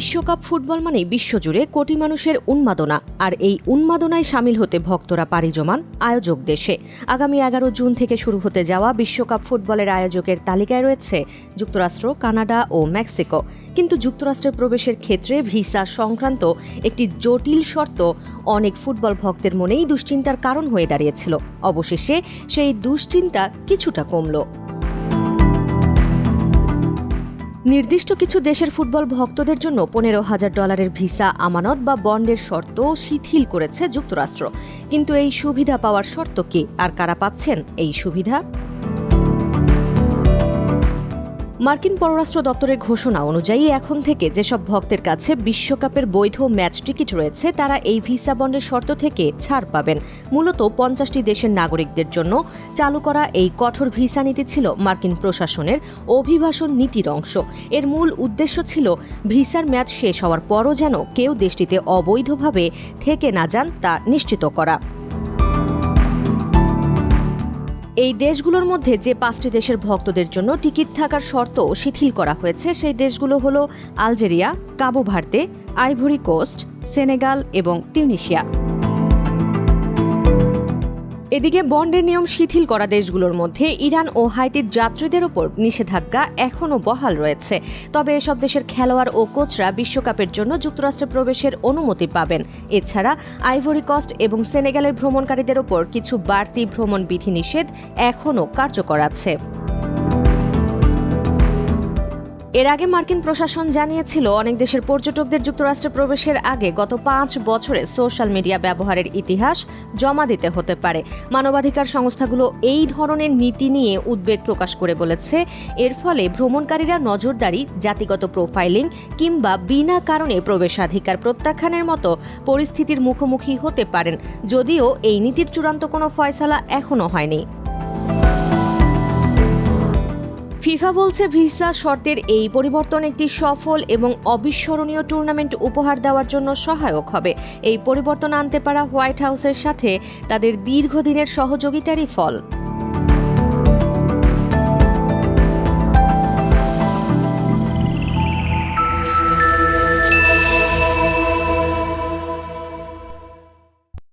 বিশ্বকাপ ফুটবল মানেই বিশ্বজুড়ে কোটি মানুষের উন্মাদনা, আর এই উন্মাদনায় সামিল হতে ভক্তরা পাড়ি জমান আয়োজক দেশে। আগামী 11 জুন থেকে শুরু হতে যাওয়া বিশ্বকাপ ফুটবলের আয়োজকের তালিকায় রয়েছে যুক্তরাষ্ট্র, কানাডা ও মেক্সিকো। কিন্তু যুক্তরাষ্ট্রে প্রবেশের ক্ষেত্রে ভিসা সংক্রান্ত একটি জটিল শর্ত অনেক ফুটবল ভক্তের মনেই দুশ্চিন্তার কারণ হয়ে দাঁড়িয়েছিল। অবশেষে সেই দুশ্চিন্তা কিছুটা কমল। নির্দিষ্ট কিছু দেশের ফুটবল ভক্তদের জন্য $15,000 ভিসা আমানত বা বন্ডের শর্ত শিথিল করেছে যুক্তরাষ্ট্র। কিন্তু এই সুবিধা পাওয়ার শর্ত কি, আর কারা পাচ্ছেন এই সুবিধা? মার্কিন পররাষ্ট্র দপ্তরের ঘোষণা অনুযায়ী এখন থেকে যেসব ভক্তের কাছে বিশ্বকাপের বৈধ ম্যাচ টিকিট রয়েছে তারা এই ভিসা বন্ডের শর্ত থেকে ছাড় পাবেন। মূলত 50টি দেশের নাগরিকদের জন্য চালু করা এই কঠোর ভিসা নীতি ছিল মার্কিন প্রশাসনের অভিবাসন নীতির অংশ। এর মূল উদ্দেশ্য ছিল ভিসার মেয়াদ শেষ হওয়ার পরও যেন কেউ দেশটিতে অবৈধভাবে থেকে না যান তা নিশ্চিত করা। এই দেশগুলোর মধ্যে যে 5টি দেশের ভক্তদের জন্য টিকিট থাকার শর্ত শিথিল করা হয়েছে সেই দেশগুলো হলো Algeria, Cabo Verde, Ivory Coast, Senegal এবং তিউনিসিয়া। এদিকে বন্ডের নিয়ম শিথিল করা দেশগুলোর মধ্যে ইরান ও হাইতির যাত্রীদের ওপর নিষেধাজ্ঞা এখনও বহাল রয়েছে। তবে এসব দেশের খেলোয়াড় ও কোচরা বিশ্বকাপের জন্য যুক্তরাষ্ট্রে প্রবেশের অনুমতি পাবেন। এছাড়া আইভরি কোস্ট এবং সেনেগালের ভ্রমণকারীদের ওপর কিছু বাড়তি ভ্রমণ বিধিনিষেধ এখনও কার্যকর আছে। এর আগে মার্কিন প্রশাসন জানিয়েছিল অনেক দেশের পর্যটকদের যুক্তরাষ্ট্রে প্রবেশের আগে গত 5 বছরে সোশ্যাল মিডিয়া ব্যবহারের ইতিহাস জমা দিতে হতে পারে। মানবাধিকার সংস্থাগুলো এই ধরনের নীতি নিয়ে উদ্বেগ প্রকাশ করে বলেছে, এর ফলে ভ্রমণকারীরা নজরদারি, জাতিগত প্রোফাইলিং কিংবা বিনা কারণে প্রবেশাধিকার প্রত্যাখ্যানের মতো পরিস্থিতির মুখোমুখি হতে পারেন। যদিও এই নীতির চূড়ান্ত কোনো ফয়সালা এখনও হয়নি। ফিফা বলছে ভিসা শর্তের এই পরিবর্তন একটি সফল এবং অবিস্মরণীয় টুর্নামেন্ট উপহার দেওয়ার জন্য সহায়ক হবে। এই পরিবর্তন আনতে পারা হোয়াইট হাউসের সাথে তাদের দীর্ঘদিনের সহযোগিতারই ফল।